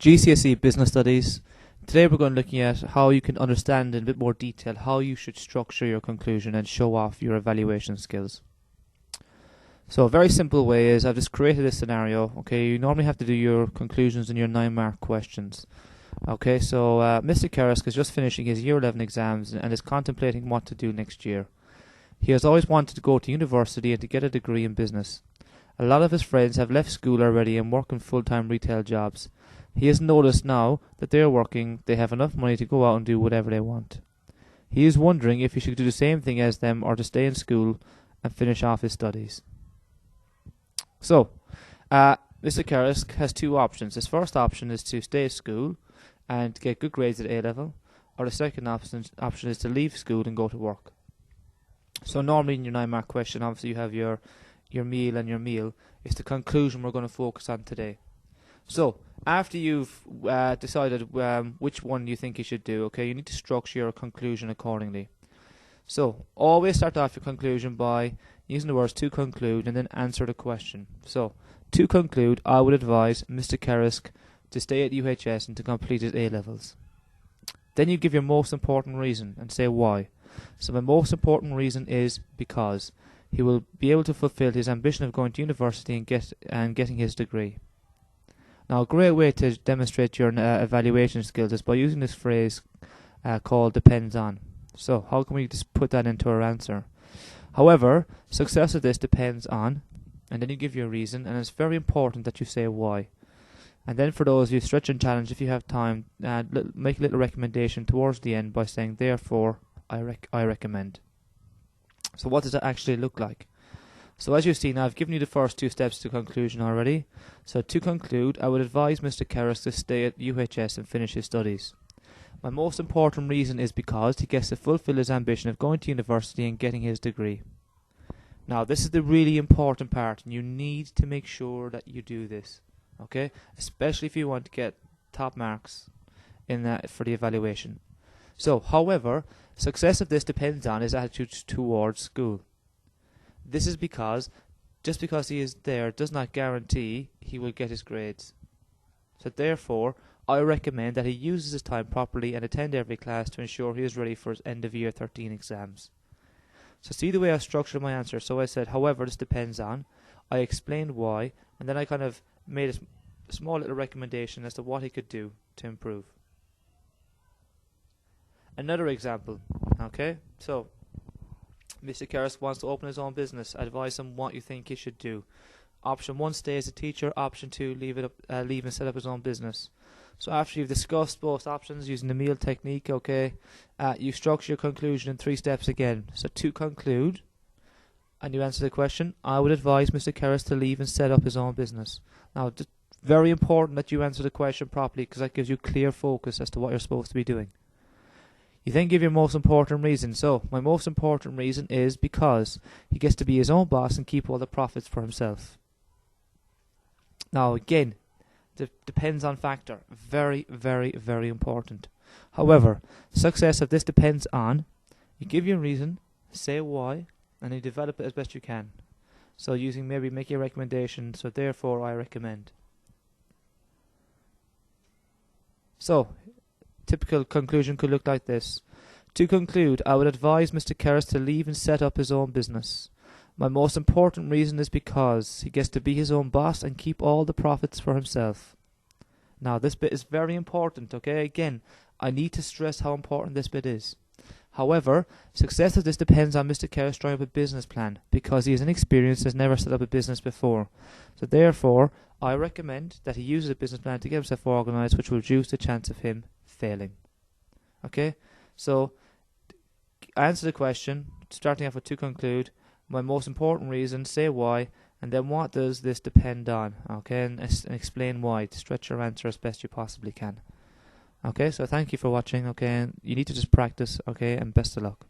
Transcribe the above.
GCSE Business Studies. Today we're going to be looking at how you can understand in a bit more detail how you should structure your conclusion and show off your evaluation skills. So a very simple way is I've just created a scenario. Okay, you normally have to do your conclusions in your 9-mark questions. Okay, so Mr. Karisk is just finishing his Year 11 exams and is contemplating what to do next year. He has always wanted to go to university and to get a degree in business. A lot of his friends have left school already and work in full-time retail jobs. He has noticed now that they are working, they have enough money to go out and do whatever they want. He is wondering if he should do the same thing as them or to stay in school and finish off his studies. So, Mr. Karisk has two options. His first option is to stay at school and get good grades at A-level, or the second option is to leave school and go to work. So normally in your 9-mark question, obviously you have your meal, and your meal is the conclusion we're going to focus on today. So, after you've decided which one you think you should do, okay, you need to structure your conclusion accordingly. So, always start off your conclusion by using the words to conclude and then answer the question. So, to conclude, I would advise Mr. Karisk to stay at UHS and to complete his A-levels. Then you give your most important reason and say why. So, my most important reason is because he will be able to fulfill his ambition of going to university and getting his degree. Now, a great way to demonstrate your evaluation skills is by using this phrase called depends on. So, how can we just put that into our answer? However, success of this depends on, and then you give your reason, and it's very important that you say why. And then for those of you stretch and challenge, if you have time, make a little recommendation towards the end by saying, therefore, I recommend. So what does that actually look like? So as you've seen, I've given you the first two steps to conclusion already. So to conclude, I would advise Mr. Karisk to stay at UHS and finish his studies. My most important reason is because he gets to fulfill his ambition of going to university and getting his degree. Now this is the really important part, and you need to make sure that you do this, okay? Especially if you want to get top marks for the evaluation. So, however, success of this depends on his attitude towards school. This is because, just because he is there does not guarantee he will get his grades. So therefore, I recommend that he uses his time properly and attend every class to ensure he is ready for his end of year 13 exams. So see the way I structured my answer. So I said, however, this depends on. I explained why, and then I kind of made a small little recommendation as to what he could do to improve. Another example, okay? So, Mr. Karisk wants to open his own business. Advise him what you think he should do. Option 1, stay as a teacher. Option 2, leave and set up his own business. So after you've discussed both options using the meal technique, okay, you structure your conclusion in 3 steps again. So to conclude, and you answer the question, I would advise Mr. Karisk to leave and set up his own business. Now, it's very important that you answer the question properly, because that gives you clear focus as to what you're supposed to be doing. You then give your most important reason. So, my most important reason is because he gets to be his own boss and keep all the profits for himself. Now, again, depends on factor. Very, very, very important. However, success of this depends on, you give your reason, say why, and you develop it as best you can. So, make a recommendation, so therefore I recommend. So, typical conclusion could look like this. To conclude, I would advise Mr. Karisk to leave and set up his own business. My most important reason is because he gets to be his own boss and keep all the profits for himself. Now, this bit is very important, okay? Again, I need to stress how important this bit is. However, success of this depends on Mr. Karisk drawing up a business plan, because he is inexperienced and has never set up a business before. So therefore, I recommend that he uses a business plan to get himself organised, which will reduce the chance of him failing. Okay, so answer the question, starting off with to conclude, my most important reason, say why, and then what does this depend on, okay, and explain why, to stretch your answer as best you possibly can. Okay, so thank you for watching, okay, and you need to just practice, okay, and best of luck.